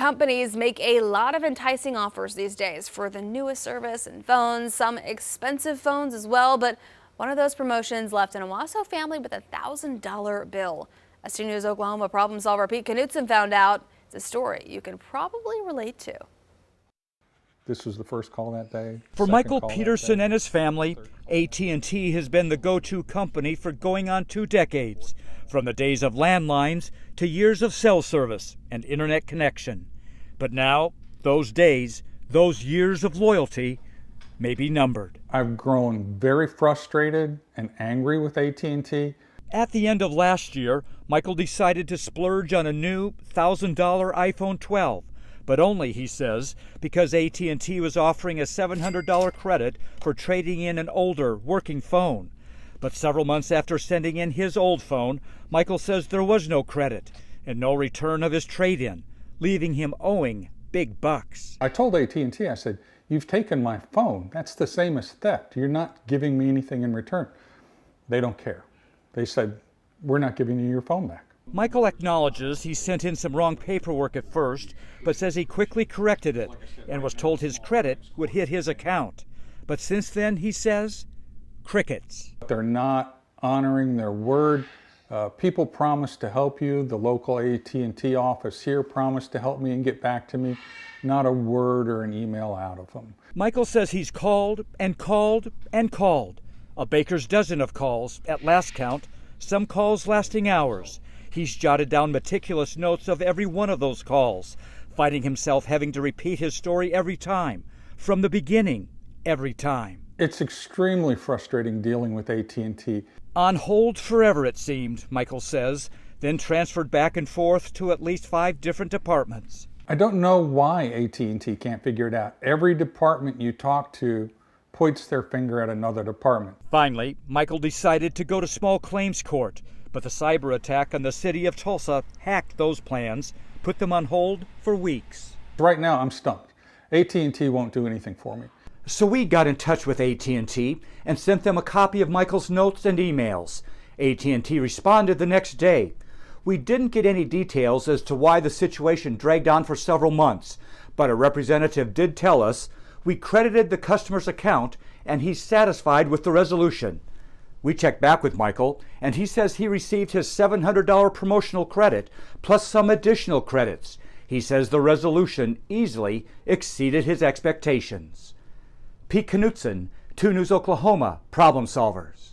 companies make a lot of enticing offers these days for the newest service and phones, some expensive phones as well. But one of those promotions left an Owasso family with a $1,000 bill. ST News Oklahoma problem solver Pete Knutson found out. It's a story you can probably relate to. This was the first call that day. For Michael Peterson and his family, AT&T has been the go-to company for going on 2 decades, from the days of landlines to years of cell service and internet connection. But now, those days, those years of loyalty may be numbered. I've grown very frustrated and angry with AT&T. At the end of last year, Michael decided to splurge on a new $1,000 iPhone 12. But only, he says, because AT&T was offering a $700 credit for trading in an older, working phone. But several months after sending in his old phone, Michael says there was no credit and no return of his trade-in, leaving him owing big bucks. I told AT&T, I said, "You've taken my phone. That's the same as theft. You're not giving me anything in return." They don't care. They said, "We're not giving you your phone back." Michael acknowledges he sent in some wrong paperwork at first, but says he quickly corrected it and was told his credit would hit his account. But since then, he says, crickets. They're not honoring their word. People promised to help you. The local AT&T office here promised to help me and get back to me. Not a word or an email out of them. Michael says he's called and called and called. A baker's dozen of calls at last count, some calls lasting hours. He's jotted down meticulous notes of every one of those calls, finding himself having to repeat his story every time, from the beginning, every time. It's extremely frustrating dealing with AT&T. On hold forever, it seemed, Michael says, then transferred back and forth to at least 5 different departments. I don't know why AT&T can't figure it out. Every department you talk to points their finger at another department. Finally, Michael decided to go to small claims court, but the cyber attack on the city of Tulsa hacked those plans, put them on hold for weeks. Right now, I'm stumped. AT&T won't do anything for me. So we got in touch with AT&T and sent them a copy of Michael's notes and emails. AT&T responded the next day. We didn't get any details as to why the situation dragged on for several months, but a representative did tell us we credited the customer's account and he's satisfied with the resolution. We checked back with Michael, and he says he received his $700 promotional credit plus some additional credits. He says the resolution easily exceeded his expectations. Pete Knutson, 2 News Oklahoma, Problem Solvers.